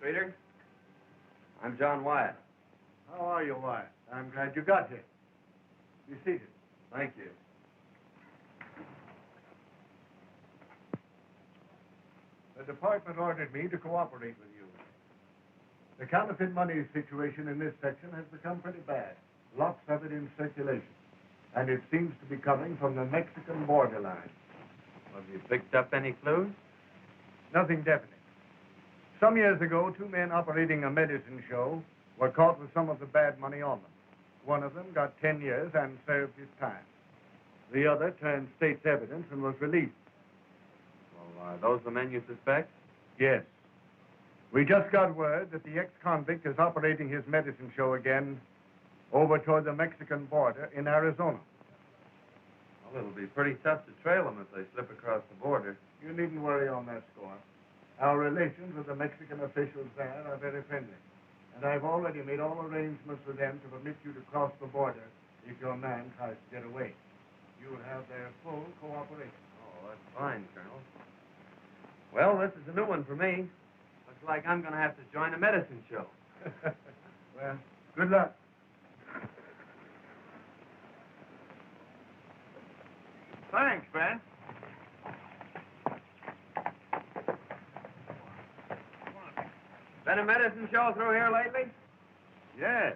counterfeiter. I'm John Wyatt. How are you, Wyatt? I'm glad you got here. Be seated. Thank you. The department ordered me to cooperate with you. The counterfeit money situation in this section has become pretty bad. Lots of it in circulation. And it seems to be coming from the Mexican borderline. Have you picked up any clues? Nothing definite. Some years ago, 2 men operating a medicine show were caught with some of the bad money on them. One of them got 10 years and served his time. The other turned state's evidence and was released. Well, are those the men you suspect? Yes. We just got word that the ex-convict is operating his medicine show again over toward the Mexican border in Arizona. Well, it'll be pretty tough to trail them if they slip across the border. You needn't worry on that score. Our relations with the Mexican officials there are very friendly. And I've already made all arrangements with them to permit you to cross the border if your man tries to get away. You'll have their full cooperation. Oh, that's fine, Colonel. Well, this is a new one for me. Looks like I'm going to have to join a medicine show. Well, good luck. Thanks, Ben. Been a medicine show through here lately? Yes.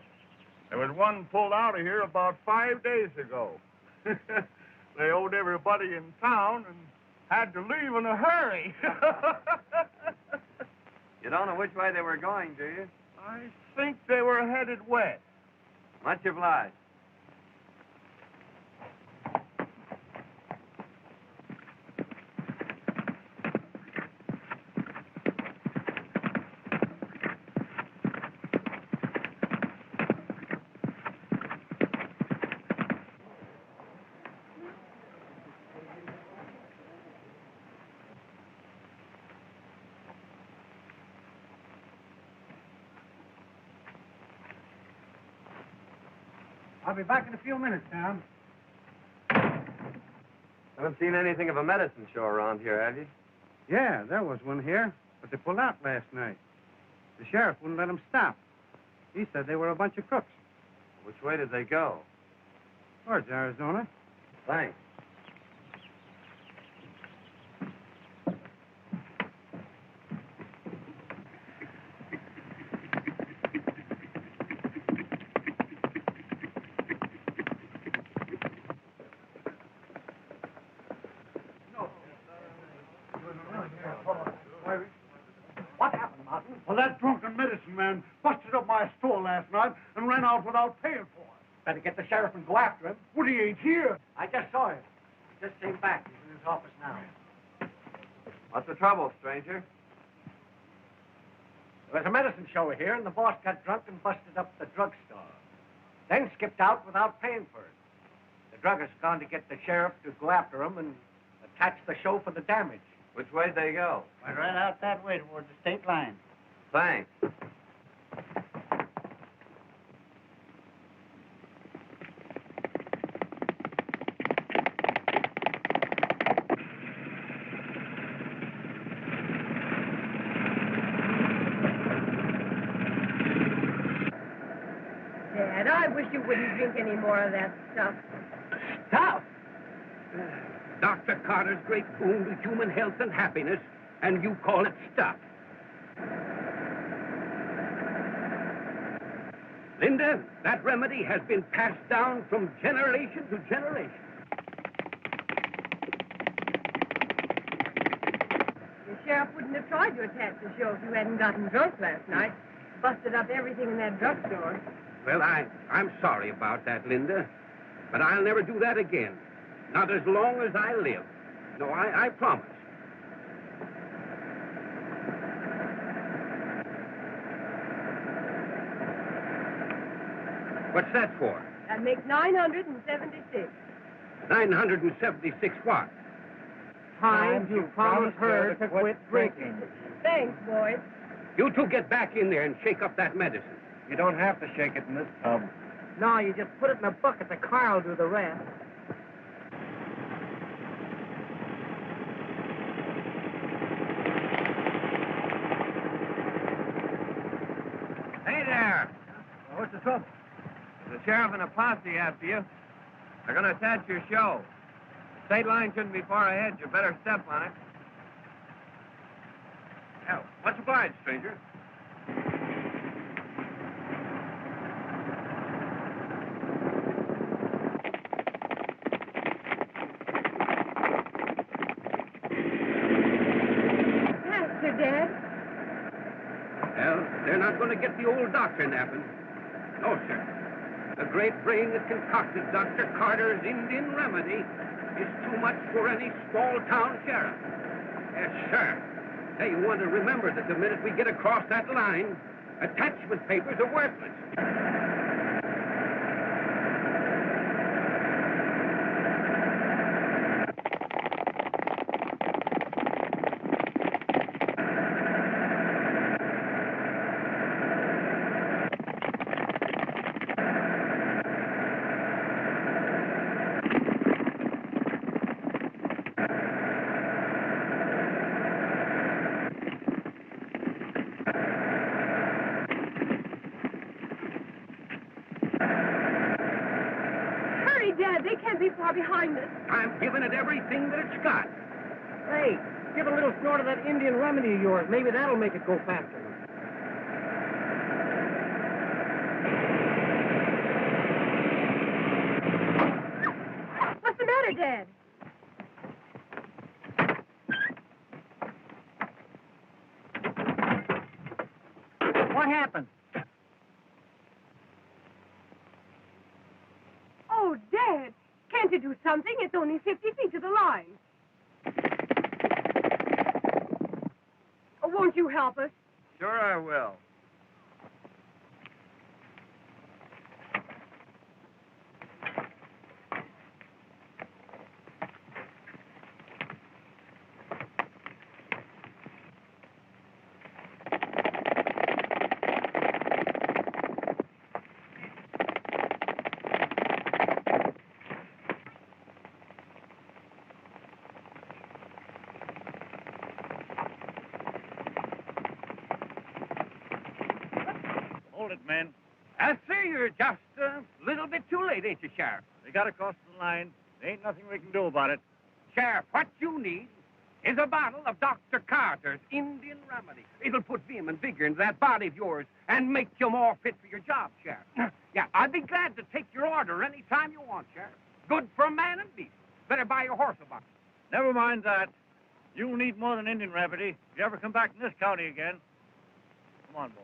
There was one pulled out of here about 5 days ago. They owed everybody in town and had to leave in a hurry. You don't know which way they were going, do you? I think they were headed west. Much obliged. I'll be back in a few minutes, Tom. Haven't seen anything of a medicine show around here, have you? Yeah, there was one here, but they pulled out last night. The sheriff wouldn't let them stop. He said they were a bunch of crooks. Which way did they go? Towards Arizona. Thanks. What happened, Martin? Well, that drunken medicine man busted up my store last night and ran out without paying for it. Better get the sheriff and go after him. Well, he ain't here. I just saw him. He just came back. He's in his office now. What's the trouble, stranger? There was a medicine show here, and the boss got drunk and busted up the drugstore. Then skipped out without paying for it. The druggist's gone to get the sheriff to go after him and attach the show for the damage. Which way'd they go? Went right out that way towards the state line. Thanks. Dad, I wish you wouldn't drink any more of that stuff. Stuff! Dr. Carter's great boon to human health and happiness, and you call it stuff. Linda, that remedy has been passed down from generation to generation. The sheriff wouldn't have tried to attack the show if you hadn't gotten drunk last night. Busted up everything in that drugstore. Well, I'm sorry about that, Linda, but I'll never do that again. Not as long as I live. No, I promise. What's that for? That makes 976. 976 what? Times you promised her to quit drinking. Thanks, boys. You two get back in there and shake up that medicine. You don't have to shake it in this tub. No, you just put it in a bucket. The car will do the rest. What's the trouble? There's a sheriff and a posse after you. They're going to attach your show. The state line shouldn't be far ahead. You better step on it. Hell, much obliged, stranger. Faster, Dad. Well, they're not going to get the old doctor napping. No, sir. The great brain that concocted Dr. Carter's Indian remedy is too much for any small-town sheriff. Yes, sir. Hey, you want to remember that the minute we get across that line, attachment papers are worthless. Dad, they can't be far behind us. I'm giving it everything that it's got. Hey, give a little snort of that Indian remedy of yours. Maybe that'll make it go faster. What's the matter, Dad? What happened? Oh, Dad, can't you do something? It's only 50 feet to the line. Oh, won't you help us? Sure I will. Hold it, men. I say you're just a little bit too late, ain't you, Sheriff? They got across the line. There ain't nothing we can do about it. Sheriff, what you need is a bottle of Dr. Carter's Indian remedy. It'll put vim and vigor into that body of yours and make you more fit for your job, Sheriff. Yeah, I'd be glad to take your order any time you want, Sheriff. Good for a man and beast. Better buy your horse a bucket. Never mind that. You'll need more than Indian remedy if you ever come back in this county again. Come on, boy.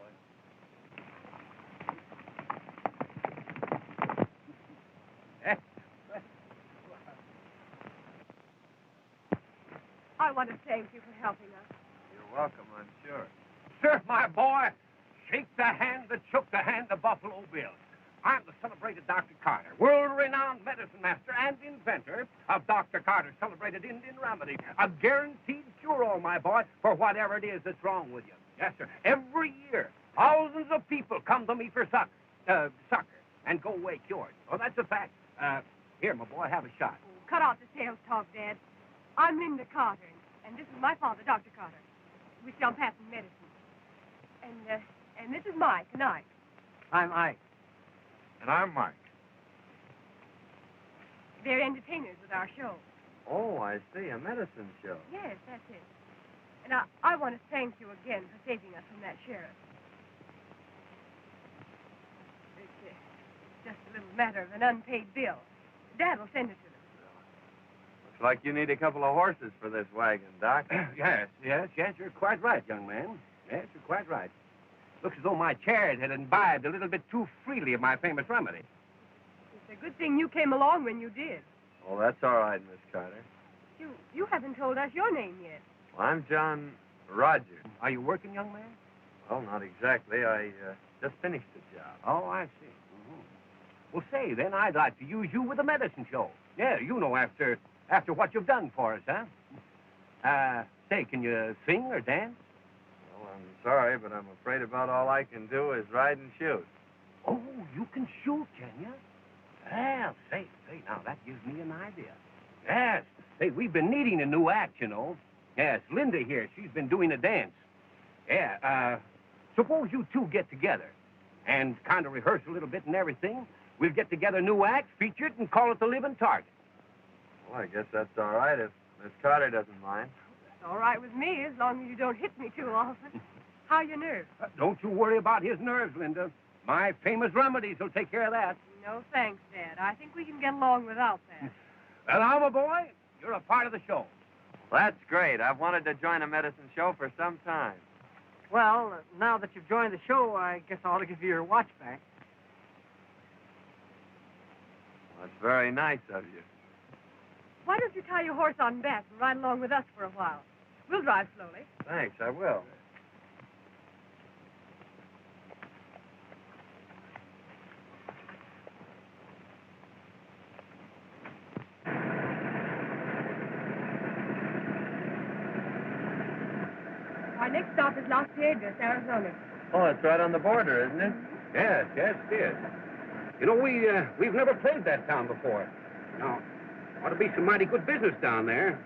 I want to thank you for helping us. You're welcome, I'm sure. Sir, my boy, shake the hand that shook the hand of Buffalo Bill. I'm the celebrated Dr. Carter, world-renowned medicine master and inventor of Dr. Carter's celebrated Indian remedy. A guaranteed cure-all, my boy, for whatever it is that's wrong with you. Yes, sir. Every year, thousands of people come to me for succor and go away cured. Oh, that's a fact. Here, my boy, have a shot. Oh, cut out the sales talk, Dad. I'm Linda Carter, and this is my father, Dr. Carter. We sell patent medicine. And this is Mike and Ike. I'm Ike. And I'm Mike. They're entertainers with our show. Oh, I see. A medicine show. Yes, that's it. And I want to thank you again for saving us from that sheriff. It's just a little matter of an unpaid bill. Dad will send it to them. Looks like you need a couple of horses for this wagon, Doc. Yes, you're quite right, young man. Yes, you're quite right. Looks as though my chairs had imbibed a little bit too freely of my famous remedy. It's a good thing you came along when you did. Oh, that's all right, Miss Carter. You haven't told us your name yet. Well, I'm John Rogers. Are you working, young man? Well, not exactly. I just finished the job. Oh, I see. Mm-hmm. Well, say, then, I'd like to use you with a medicine show. Yeah, you know, after what you've done for us, huh? Say, can you sing or dance? Well, I'm sorry, but I'm afraid about all I can do is ride and shoot. Oh, you can shoot, can you? Well, say, now, that gives me an idea. Yes. Say, we've been needing a new act, you know. Yes, Linda here, she's been doing a dance. Yeah, suppose you two get together and kind of rehearse a little bit and everything, we'll get together a new act, feature it, and call it The Living Target. Well, I guess that's all right if Miss Carter doesn't mind. It's all right with me, as long as you don't hit me too often. How are your nerves? Don't you worry about his nerves, Linda. My famous remedies will take care of that. No, thanks, Dad. I think we can get along without that. Well, now, my boy, you're a part of the show. Well, that's great. I've wanted to join a medicine show for some time. Well, now that you've joined the show, I guess I ought to give you your watch back. Well, that's very nice of you. Why don't you tie your horse on back and ride along with us for a while? We'll drive slowly. Thanks, I will. Our next stop is Las Piedras, Arizona. Oh, it's right on the border, isn't it? Yes, it is. You know, we've never played that town before. Now, ought to be some mighty good business down there.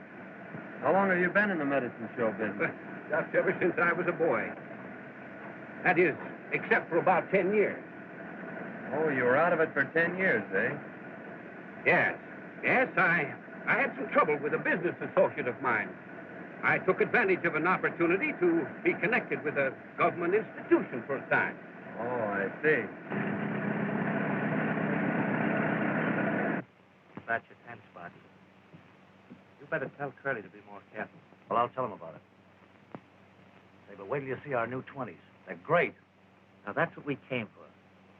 How long have you been in the medicine show business? Just ever since I was a boy. That is, except for about 10 years. Oh, you were out of it for 10 years, eh? Yes. Yes, I had some trouble with a business associate of mine. I took advantage of an opportunity to be connected with a government institution for a time. Oh, I see. That's your 10 spot. You better tell Curly to be more careful. Well, I'll tell him about it. Say, but wait till you see our new 20s. They're great. Now, that's what we came for.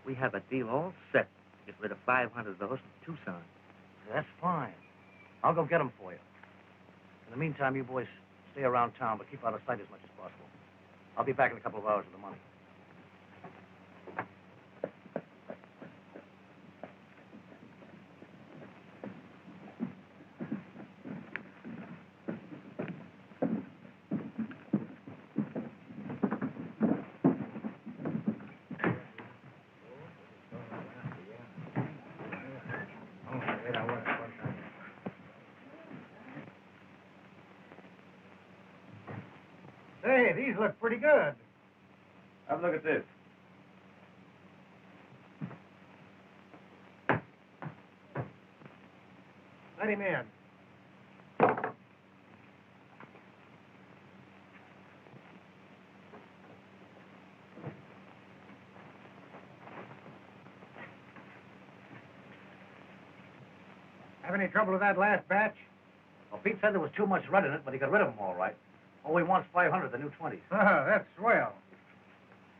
We have a deal all set to get rid of 500 of those from Tucson. That's fine. I'll go get them for you. In the meantime, you boys stay around town, but keep out of sight as much as possible. I'll be back in a couple of hours with the money. Hey, these look pretty good. Have a look at this. Let him in. Have any trouble with that last batch? Well, Pete said there was too much red in it, but he got rid of them all right. All he wants 500, the new 20s. Oh, that's swell.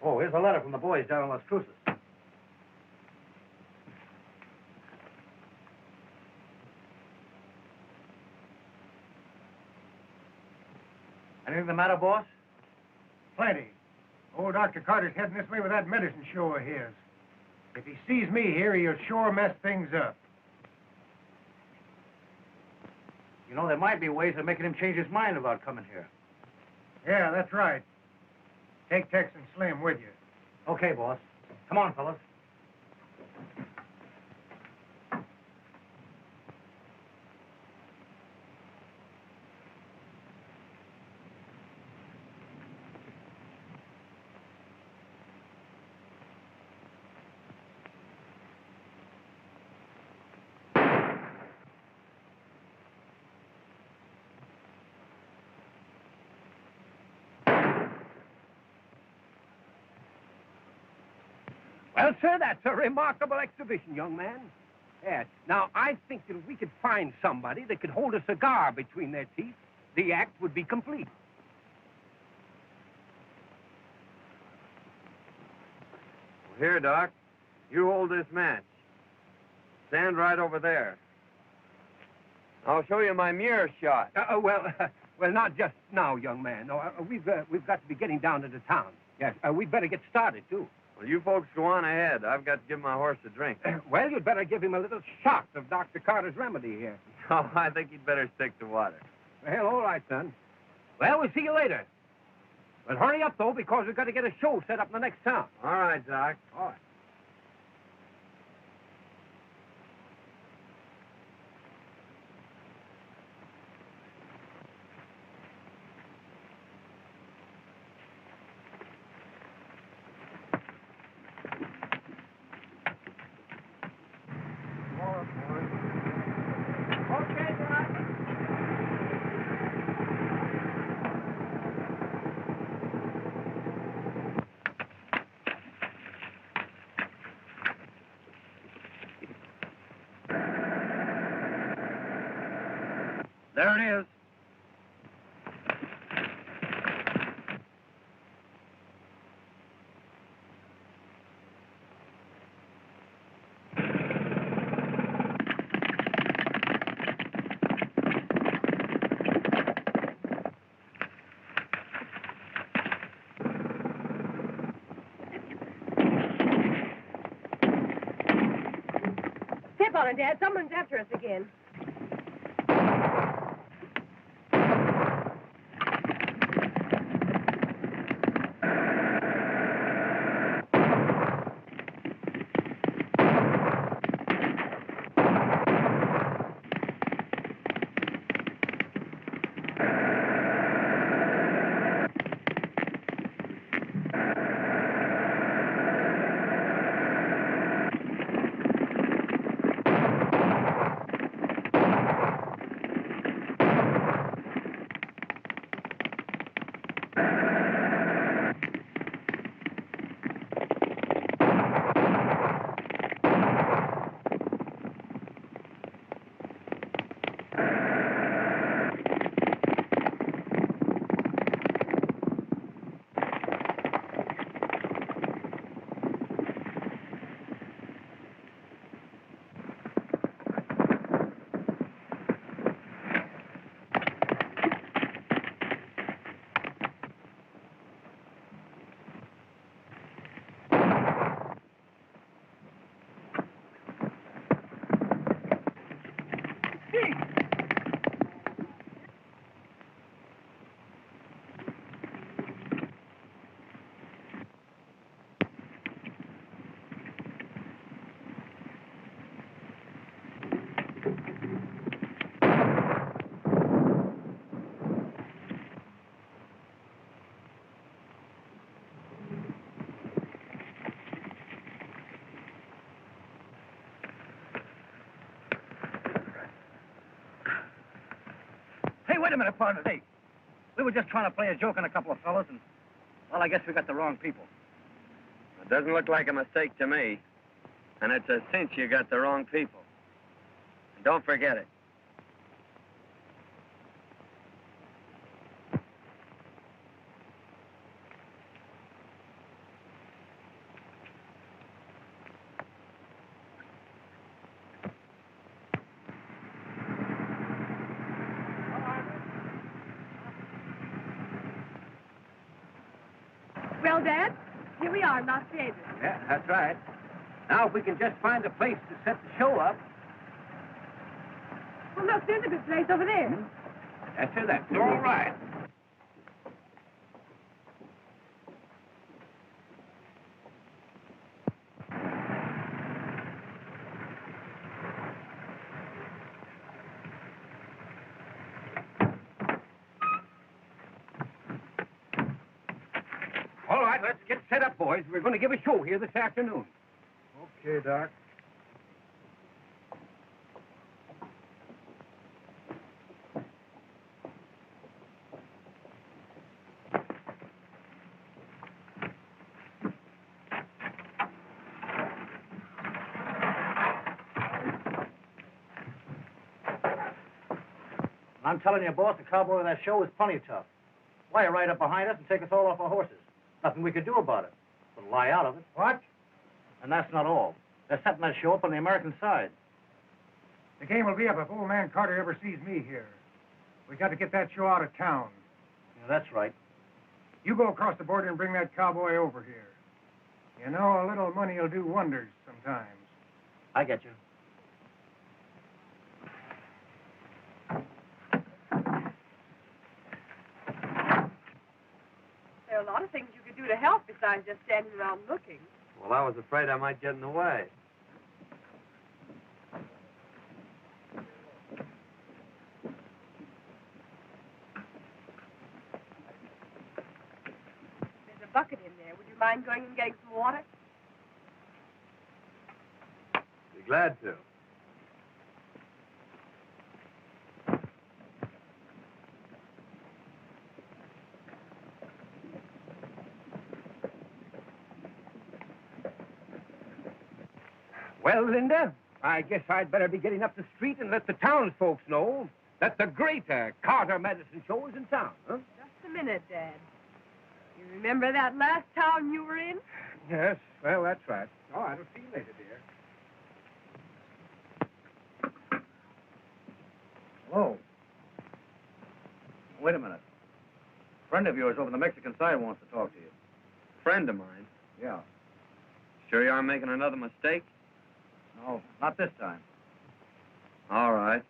Oh, here's a letter from the boys down in Las Cruces. Anything the matter, boss? Plenty. Old Dr. Carter's heading this way with that medicine show of his. If he sees me here, he'll sure mess things up. You know, there might be ways of making him change his mind about coming here. Yeah, that's right. Take Tex and Slim with you. Okay, boss. Come on, fellas. Well, sir, that's a remarkable exhibition, young man. Yes. Now, I think that if we could find somebody that could hold a cigar between their teeth, the act would be complete. Well, here, Doc. You hold this match. Stand right over there. I'll show you my mirror shot. Well, not just now, young man. No, we've got to be getting down to the town. Yes, we'd better get started, too. Well, you folks go on ahead. I've got to give my horse a drink. Well, you'd better give him a little shot of Dr. Carter's remedy here. Oh, I think he'd better stick to water. Well, all right, son. Well, we'll see you later. But hurry up, though, because we've got to get a show set up in the next town. All right, Doc. All right. There it is. Step on it, Dad. Someone's after us again. Wait a minute, partner. Hey, we were just trying to play a joke on a couple of fellas, and, well, I guess we got the wrong people. It doesn't look like a mistake to me. And it's a cinch you got the wrong people. And don't forget it. Well, Dad, here we are in Las Vegas. Yeah, that's right. Now, if we can just find a place to set the show up. Well, look, there's a good place over there. That's it. That's all right. All right, let's get set up, boys. We're going to give a show here this afternoon. Okay, Doc. I'm telling you, boss, the cowboy of that show is plenty tough. Lie right up behind us and take us all off our horses. Nothing we could do about it. But lie out of it. What? And that's not all. They're setting that show up on the American side. The game will be up if old man Carter ever sees me here. We got to get that show out of town. Yeah, that's right. You go across the border and bring that cowboy over here. You know, a little money will do wonders sometimes. I get you. There are a lot of things you could do to help besides just standing around looking. Well, I was afraid I might get in the way. There's a bucket in there. Would you mind going and getting some water? Be glad to. Well, Linda, I guess I'd better be getting up the street and let the townsfolk know. that the great Carter Medicine Show is in town, huh? Just a minute, Dad. You remember that last town you were in? Yes, well, that's right. All right, I'll see you later, dear. Hello. Wait a minute. A friend of yours over on the Mexican side wants to talk to you. Friend of mine. Yeah. Sure you aren't making another mistake? No, not this time. All right.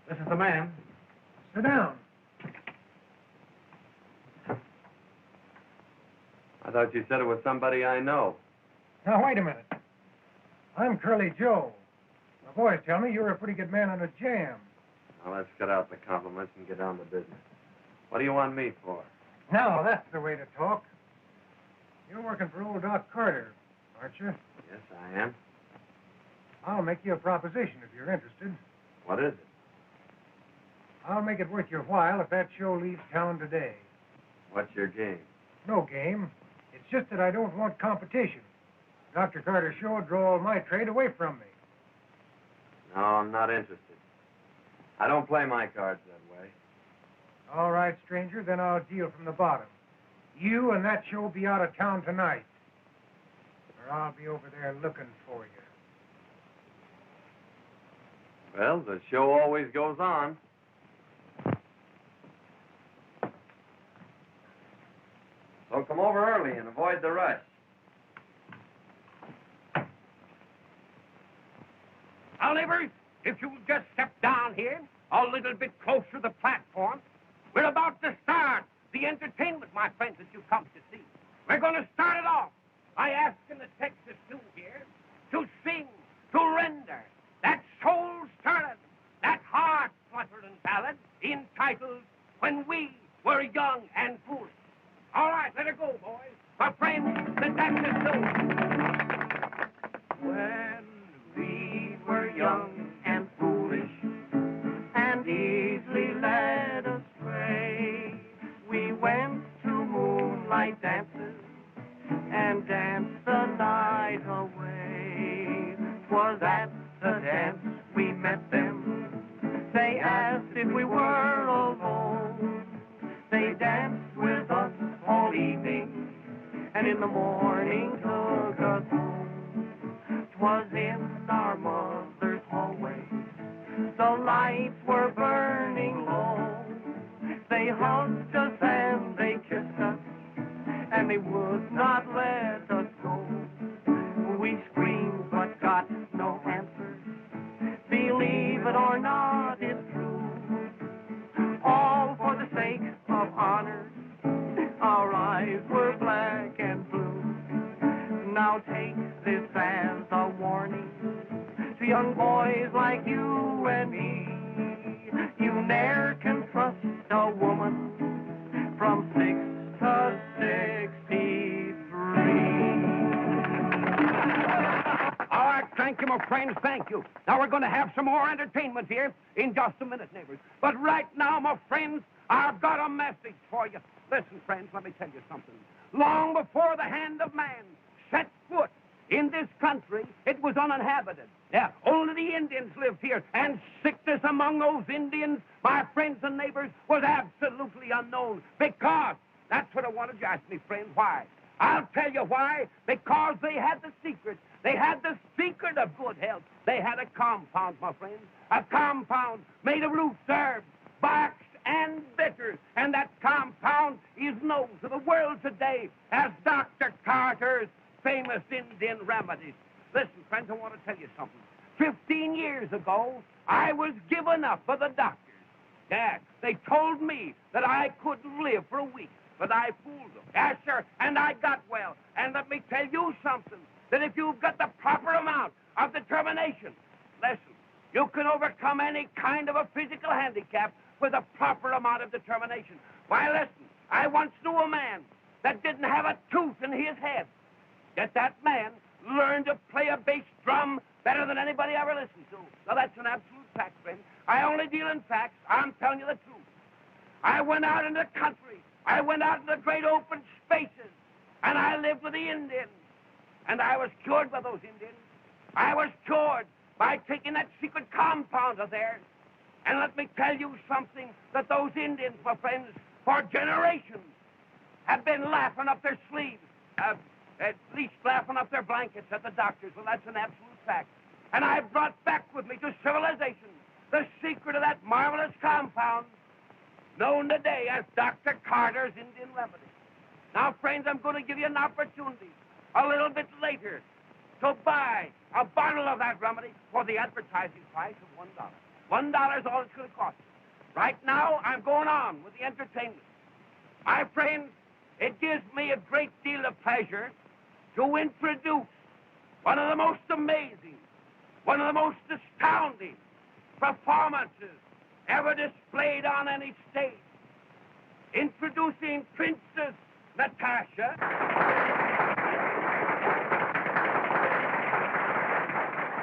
This is the man. Sit down. I thought you said it was somebody I know. Now, wait a minute. I'm Curly Joe. My boys tell me you're a pretty good man on a jam. Now, let's cut out the compliments and get down to business. What do you want me for? Now, that's the way to talk. You're working for old Doc Carter, aren't you? Yes, I am. I'll make you a proposition if you're interested. What is it? I'll make it worth your while if that show leaves town today. What's your game? No game. It's just that I don't want competition. Dr. Carter's show would draw all my trade away from me. No, I'm not interested. I don't play my cards that way. All right, stranger, then I'll deal from the bottom. You and that show be out of town tonight. Or I'll be over there looking for you. Well, the show always goes on. So come over early and avoid the rush. Now, neighbors, if you'll just step down here a little bit closer to the platform, we're about to start the entertainment, my friends, that you've come to see. We're going to start it off by asking the Texas Stew here to sing, to render that soul-stirring, that heart-fluttering ballad entitled When We Were Young and Foolish. All right, let it go, boys. My friends, the Texas Stew. When we were young and foolish and easily led astray, we went to moonlight dances and danced the night away. 'Twas at the dance we met them. They asked if we were alone. They danced with us all evening and in the morning took us home. 'Twas in our mother's hallway. The lights were burning low. They hugged us and they kissed us, and they would not let us go. We screamed but got no answers. Believe it or not, it's true. All for the sake of honor, our eyes were black and blue. Now take this as a warning to young boys like you and me. You ne'er can trust a woman from 6 to 63. All right, thank you, my friends, thank you. Now we're going to have some more entertainment here in just a minute, neighbors. But right now, my friends, I've got a message for you. Listen, friends, let me tell you something. Long before the hand of man set foot in this country, it was uninhabited. Yeah, only the Indians lived here, and sickness among those Indians, my friends and neighbors, was absolutely unknown. Because, that's what I wanted you to ask me, friend, why? I'll tell you why. Because they had the secret. They had the secret of good health. They had a compound, my friends. A compound made of roots, herbs, barks, and bitters. And that compound is known to the world today as Dr. Carter's famous Indian remedies. Listen, friends, I want to tell you something. 15 years ago, I was given up by the doctors. Yeah, they told me that I couldn't live for a week, but I fooled them. Yeah, sure, and I got well. And let me tell you something, that if you've got the proper amount of determination. Listen, you can overcome any kind of a physical handicap with a proper amount of determination. Why, listen, I once knew a man that didn't have a tooth in his head. Yet that man learned to play a bass drum better than anybody ever listened to. Now, that's an absolute fact, friend. I only deal in facts. I'm telling you the truth. I went out in the country. I went out in the great open spaces. And I lived with the Indians. And I was cured by those Indians. I was cured by taking that secret compound of theirs. And let me tell you something, that those Indians, my friends, for generations, have been laughing up their sleeves. At least laughing up their blankets at the doctors. Well, that's an absolute fact. And I brought back with me to civilization the secret of that marvelous compound known today as Dr. Carter's Indian Remedy. Now, friends, I'm going to give you an opportunity a little bit later to buy a bottle of that remedy for the advertising price of $1. $1 is all it's going to cost you. Right now, I'm going on with the entertainment. My friends, it gives me a great deal of pleasure to introduce one of the most amazing, one of the most astounding performances ever displayed on any stage. Introducing Princess Natasha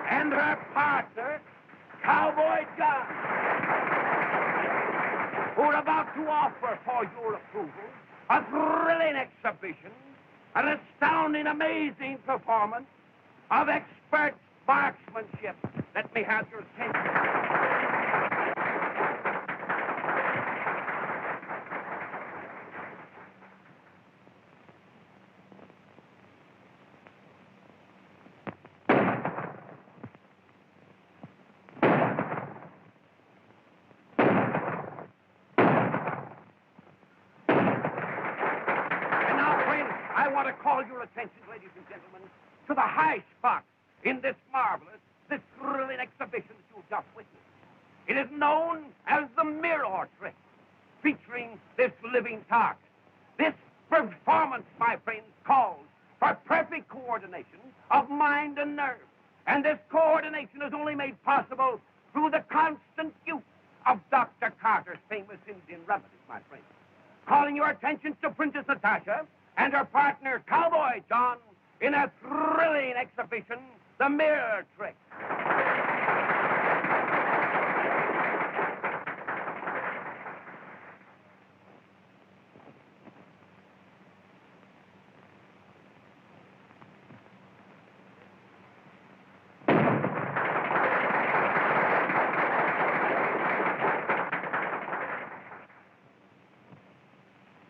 and her partner, Cowboy John, who are about to offer for your approval a thrilling exhibition, an astounding, amazing performance of expert marksmanship. Let me have your attention. Attention, ladies and gentlemen, to the high spot in this marvelous, this thrilling exhibition that you've just witnessed. It is known as the mirror trick, featuring this living target. This performance, my friends, calls for perfect coordination of mind and nerve. And this coordination is only made possible through the constant use of Dr. Carter's famous Indian remedies, my friends. Calling your attention to Princess Natasha and her partner, Cowboy John, in a thrilling exhibition, the mirror trick.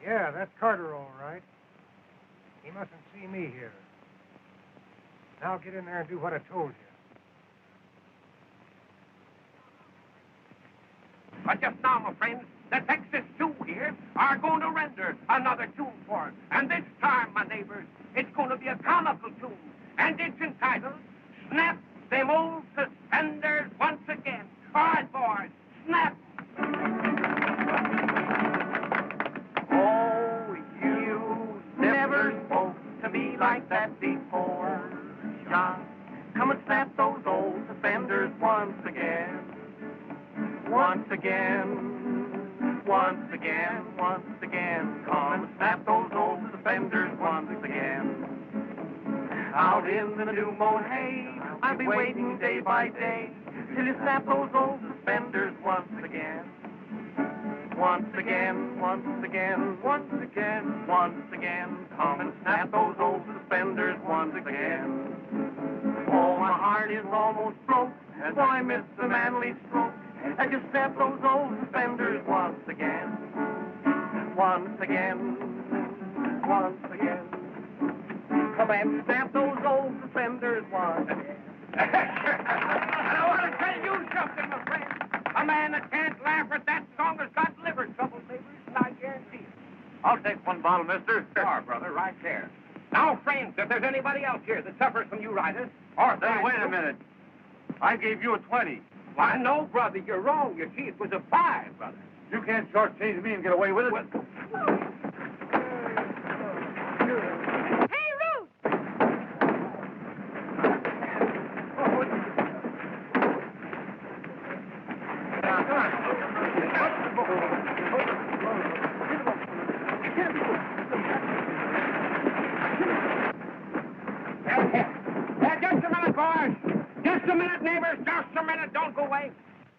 Yeah, that's Carter, all right. He mustn't see me here. Now get in there and do what I told you. But just now, my friends, the Texas Two here are going to render another tune for us. And this time, my neighbors, it's going to be a comical tune. And it's entitled, Snap Them Old Suspenders Once Again. All right, boys, snap. Oh, you never spoke to me like that before, John. Come and snap those old suspenders once again. Once again, once again, once again. Come and snap those old suspenders once again. Out in the new mown hay, I'll be waiting day by day till you snap those old suspenders once again. Once again, once again, once again, once again. Come and snap those old suspenders once again. Oh, my heart is almost broke, as I miss the manly stroke. And just snap those old suspenders once again. Once again, once again. Come and snap those old suspenders once again. And I want to tell you something, my friend. A man that can't laugh at that song has got liver trouble, neighbors, and I guarantee it. I'll take one bottle, mister. Sure, brother, right there. Now, friends, if there's anybody else here that suffers from uritis, or... Say, wait a minute. I gave you a 20. Why, no, brother, you're wrong. You see, it was a 5, brother. You can't shortchange me and get away with it. Hey, Ruth! Oh, Just a minute, boys. Just a minute, neighbors. Just a minute. Don't go away.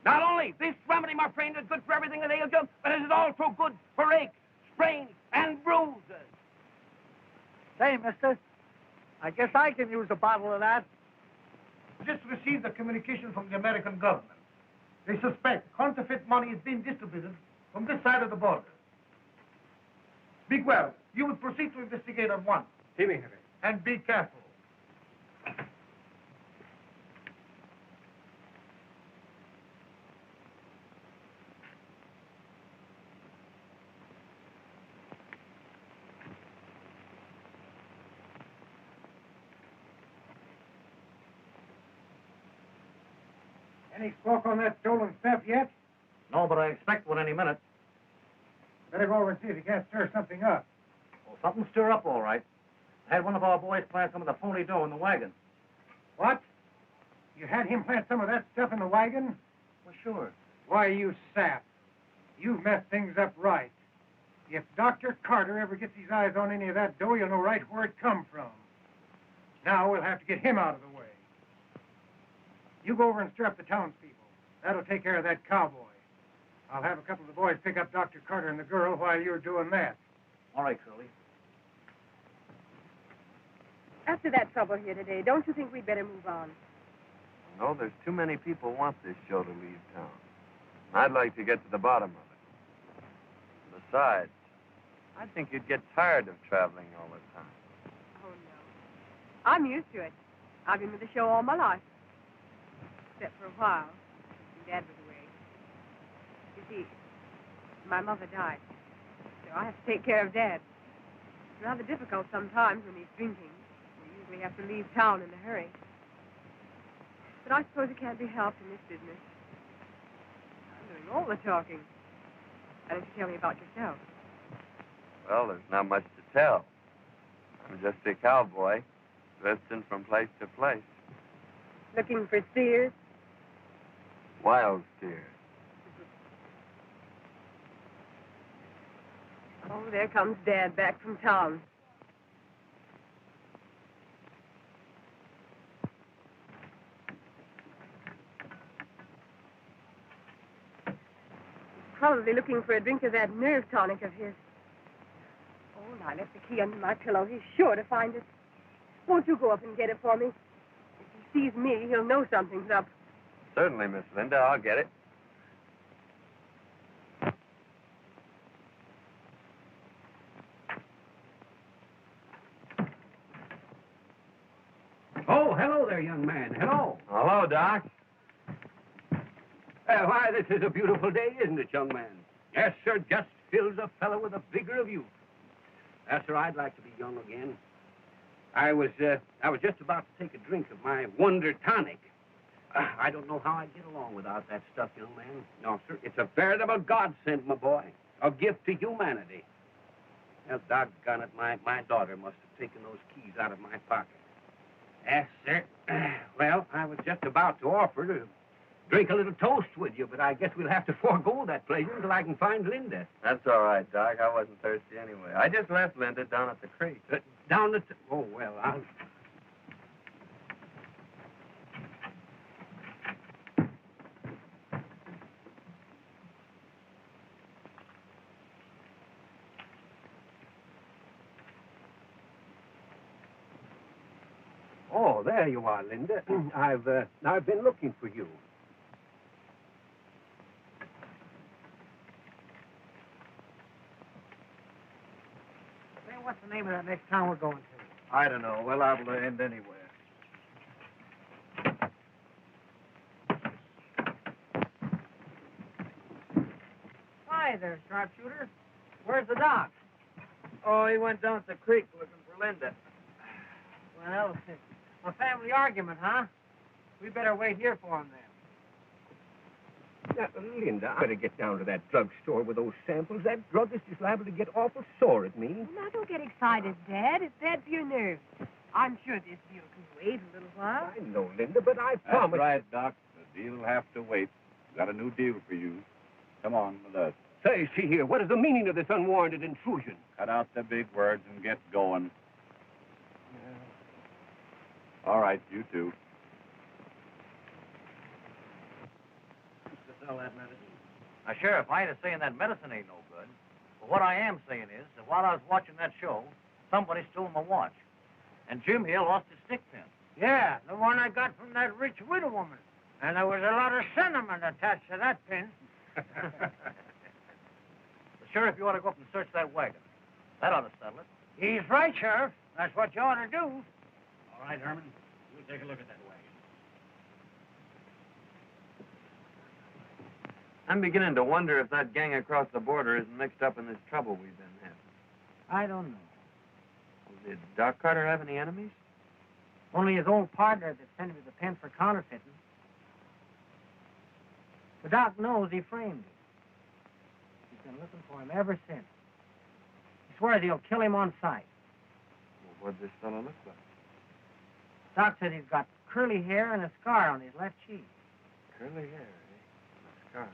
Not only this remedy, my friend, is good for everything that ails you, but it is also good for aches, sprains, and bruises. Say, mister, I guess I can use a bottle of that. Just received a communication from the American government. They suspect counterfeit money is being distributed from this side of the border. Be well. You will proceed to investigate at once. And be careful. Any smoke on that stolen stuff yet? No, but I expect one any minute. Better go over and see if you can't stir something up. Well, something stir up all right. I had one of our boys plant some of the phony dough in the wagon. What? You had him plant some of that stuff in the wagon? Well, sure. Why, you sap. You've messed things up right. If Dr. Carter ever gets his eyes on any of that dough, you'll know right where it come from. Now we'll have to get him out of the way. You go over and stir up the townspeople. That'll take care of that cowboy. I'll have a couple of the boys pick up Dr. Carter and the girl while you're doing that. All right, Curly. After that trouble here today, don't you think we'd better move on? No, there's too many people want this show to leave town. I'd like to get to the bottom of it. Besides, I think you'd get tired of traveling all the time. Oh, no. I'm used to it. I've been with the show all my life. Except for a while, when Dad was away. You see, my mother died, so I have to take care of Dad. It's rather difficult sometimes when he's drinking. We usually have to leave town in a hurry. But I suppose it can't be helped in this business. I'm doing all the talking. Why don't you tell me about yourself? Well, there's not much to tell. I'm just a cowboy, drifting from place to place. Looking for steers? Wild steers. Oh, there comes Dad back from town. He's probably looking for a drink of that nerve tonic of his. Oh, and I left the key under my pillow. He's sure to find it. Won't you go up and get it for me? If he sees me, he'll know something's up. Certainly, Miss Linda. I'll get it. Oh, hello there, young man. Hello. Hello, Doc. Why, this is a beautiful day, isn't it, young man? Yes, sir, just fills a fellow with a vigor of youth. Yes, sir, I'd like to be young again. I was just about to take a drink of my Wonder Tonic. I don't know how I'd get along without that stuff, young man. No, sir, it's a veritable godsend, my boy. A gift to humanity. Well, doggone it, my daughter must have taken those keys out of my pocket. Yes, sir. Well, I was just about to offer to drink a little toast with you, but I guess we'll have to forego that pleasure until I can find Linda. That's all right, Doc. I wasn't thirsty anyway. I just left Linda down at the creek. Down the... Oh, well, I'll... Oh, there you are, Linda. I've been looking for you. Say, what's the name of that next town we're going to? I don't know. We're liable to end anywhere. Hi there, sharpshooter. Where's the doc? Oh, he went down to the creek looking for Linda. Well, a family argument, huh? We better wait here for him then. Now, Linda, I better get down to that drugstore with those samples. That druggist is liable to get awful sore at me. Now, don't get excited, Dad. It's bad for your nerves. I'm sure this deal can wait a little while. I know, Linda, but I That's promised... right, Doc. The deal will have to wait. Got a new deal for you. Come on with us. Say, see here, what is the meaning of this unwarranted intrusion? Cut out the big words and get going. All right, you two. Sell that medicine. Now, Sheriff, I ain't saying that medicine ain't no good. But what I am saying is that while I was watching that show, somebody stole my watch. And Jim here lost his stick pin. Yeah, the one I got from that rich widow woman. And there was a lot of sentiment attached to that pin. Sheriff, you ought to go up and search that wagon. That ought to settle it. He's right, Sheriff. That's what you ought to do. All right, Herman. We'll take a look at that wagon. I'm beginning to wonder if that gang across the border isn't mixed up in this trouble we've been having. I don't know. Well, did Doc Carter have any enemies? Only his old partner that sent him to the pen for counterfeiting. The doc knows he framed him. He's been looking for him ever since. He swears he'll kill him on sight. Well, what'd this fellow look like? Doc says he's got curly hair and a scar on his left cheek. Curly hair, eh? A scar.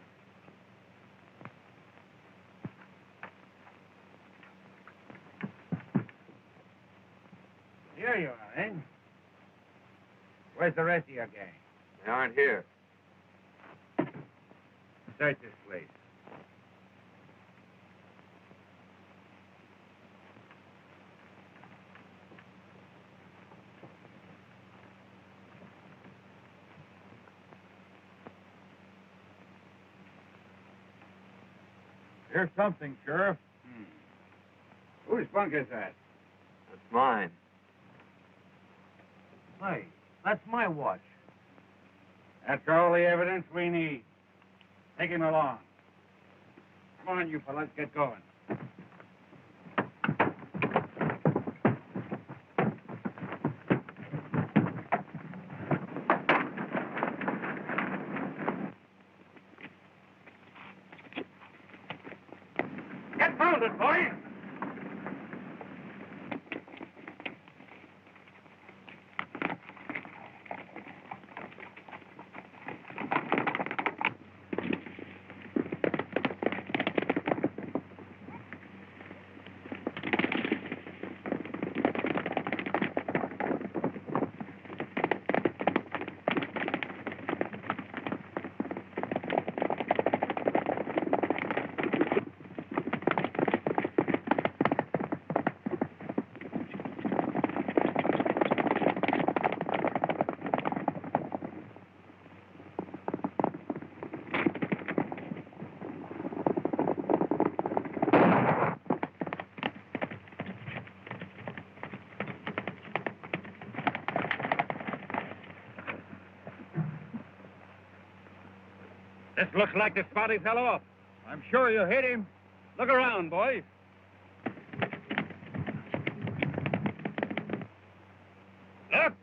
Here you are, eh? Where's the rest of your gang? They aren't here. Search this place. Here's something, Sheriff. Whose bunk is that? That's mine. Hey, that's my watch. That's all the evidence we need. Take him along. Come on, you fellas, get going. Get mounted, boys! This looks like the spot he fell off. I'm sure you hit him. Look around, boys. Look!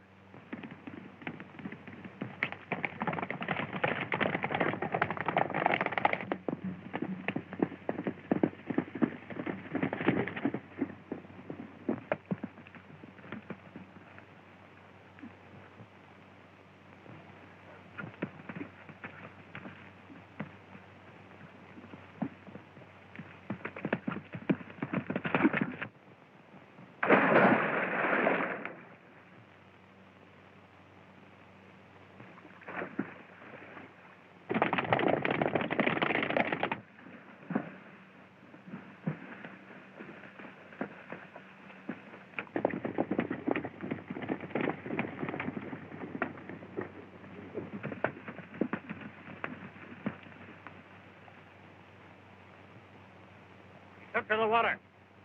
Up to the water.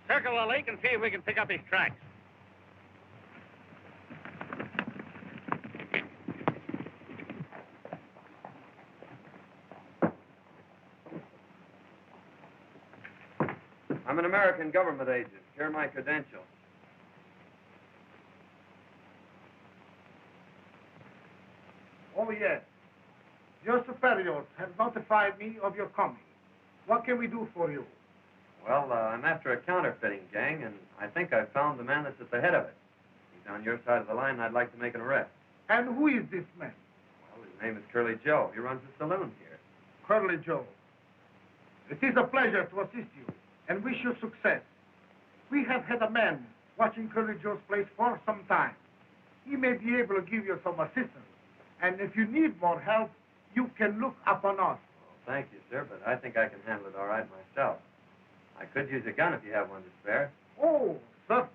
Circle the lake and see if we can pick up his tracks. I'm an American government agent. Here are my credentials. Oh, yes. Your superiors have notified me of your coming. What can we do for you? Well, I'm after a counterfeiting gang, and I think I've found the man that's at the head of it. He's on your side of the line, and I'd like to make an arrest. And who is this man? Well, his name is Curly Joe. He runs a saloon here. Curly Joe. It is a pleasure to assist you and wish you success. We have had a man watching Curly Joe's place for some time. He may be able to give you some assistance. And if you need more help, you can look upon us. Well, thank you, sir, but I think I can handle it all right myself. I could use a gun if you have one to spare. Oh, certainly.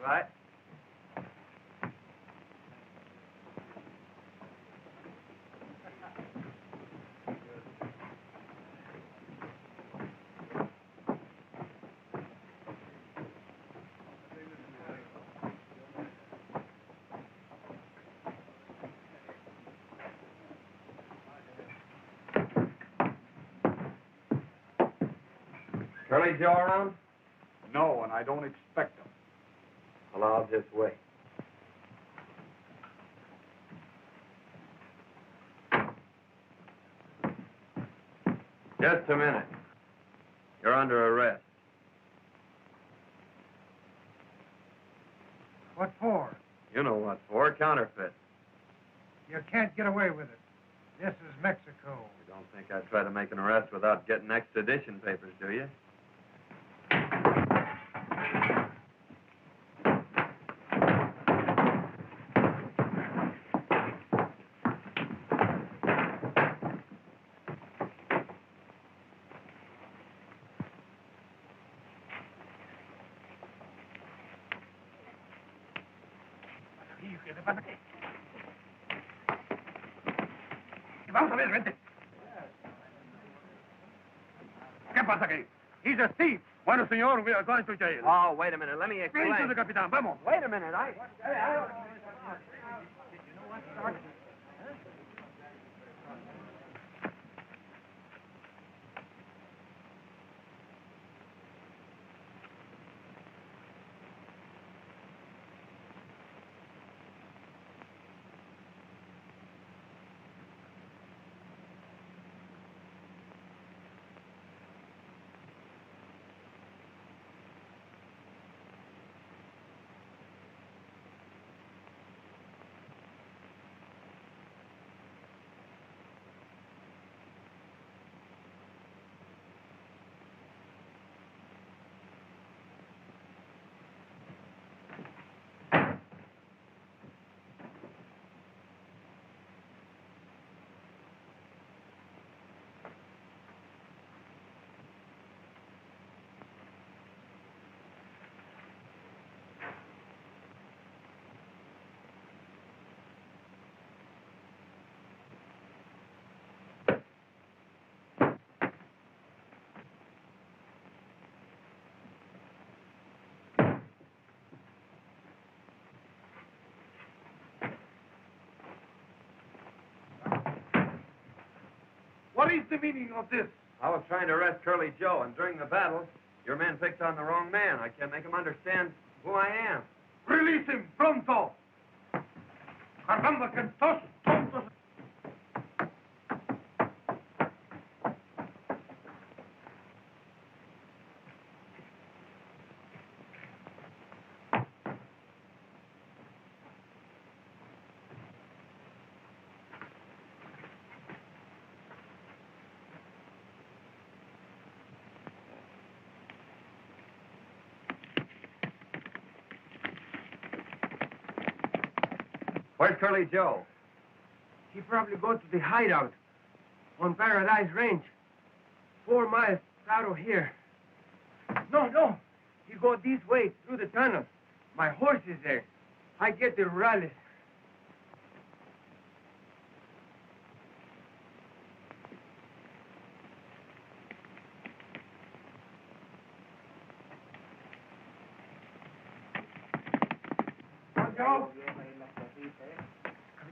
Right. Curly Joe around? No, and I don't expect them. Well, I'll just wait. Just a minute. You're under arrest. What for? You know what for. Counterfeit. You can't get away with it. This is Mexico. You don't think I'd try to make an arrest without getting extradition papers, do you? Vamos a ver, vente. ¿Qué pasa aquí? He's a thief. Bueno, señor, we are going to jail. Oh, wait a minute. Let me explain. Bring to the capitán. Vamos. Wait a minute. What is the meaning of this? I was trying to arrest Curly Joe, and during the battle, your man picked on the wrong man. I can't make him understand who I am. Release him, pronto! Caramba, que estos tontos... Where's Curly Joe? He probably go to the hideout on Paradise Range, 4 miles out of here. No. He go this way through the tunnel. My horse is there. I get the rurales.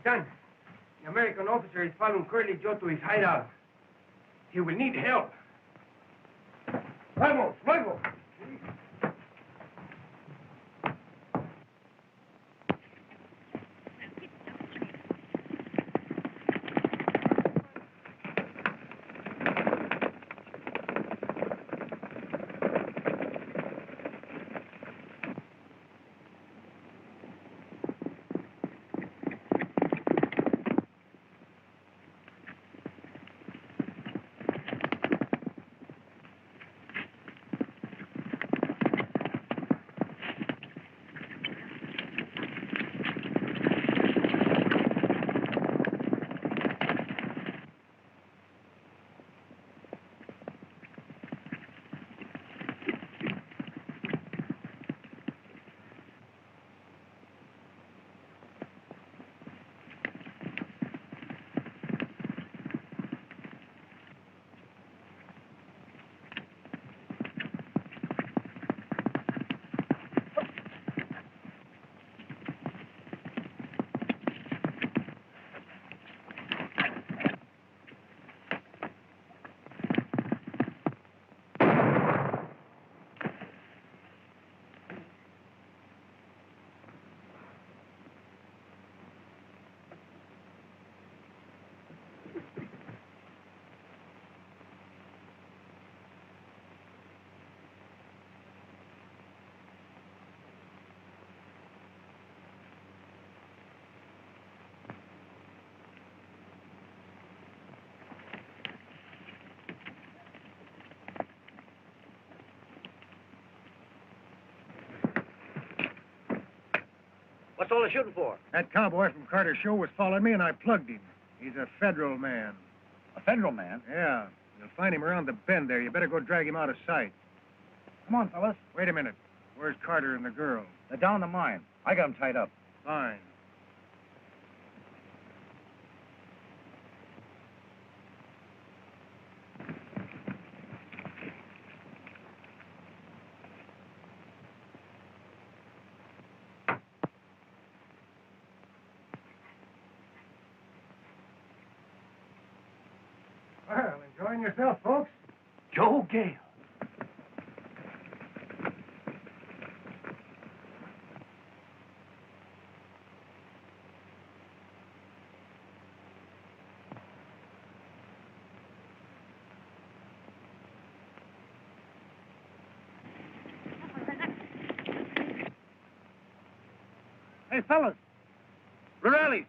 Capitan, the American officer is following Curly Joe to his hideout. He will need help. Vamos, luego! What's all the shooting for? That cowboy from Carter's show was following me, and I plugged him. He's a federal man. A federal man? Yeah. You'll find him around the bend there. You better go drag him out of sight. Come on, fellas. Wait a minute. Where's Carter and the girl? They're down the mine. I got them tied up. Fine. Well, enjoying yourself, folks? Joe Gale. Hey, fellas. Rurales.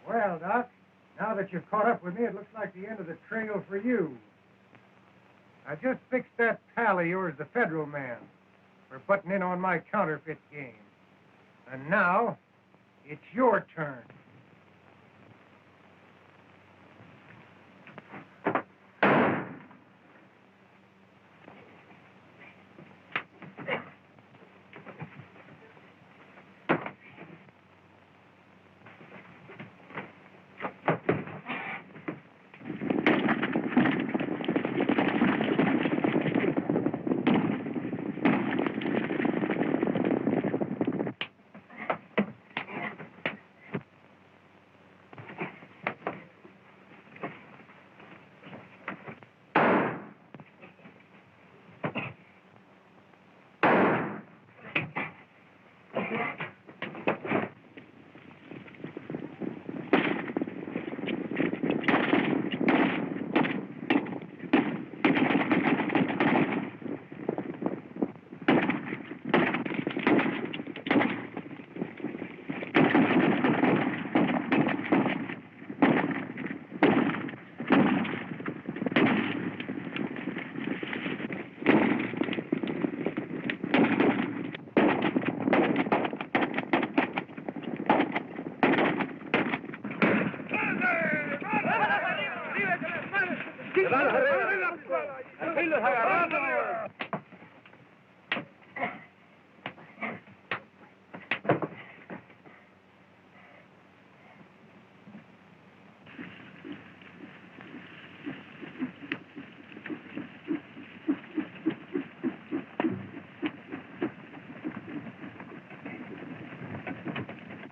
Well, Doc, now that you've caught up with me, it looks like the end of the trail for you. I just fixed that pal of yours, the federal man, for butting in on my counterfeit game. And now, it's your turn.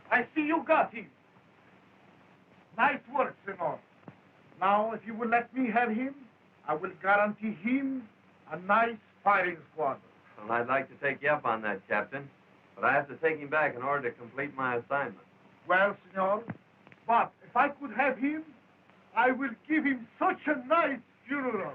I see you got him. Nice work, senor. Now, if you will let me have him, I will guarantee him a nice firing squad. Well, I'd like to take you up on that, Captain, but I have to take him back in order to complete my assignment. Well, senor, but if I could have him, I will give him such a nice funeral.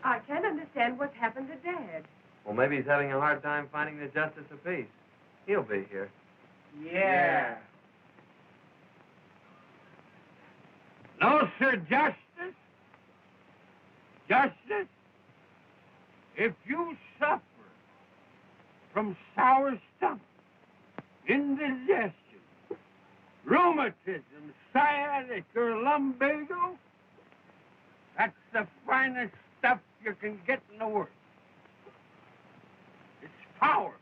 I can't understand what's happened to Dad. Well, maybe he's having a hard time finding the justice of peace. He'll be here. Yeah. No, sir, Justice. Justice, if you suffer from sour stomach, indigestion, rheumatism, sciatic, or lumbago, that's the finest stuff you can get in the world. It's power.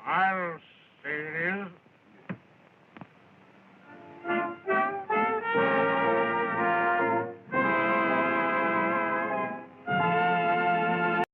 I'll say it is.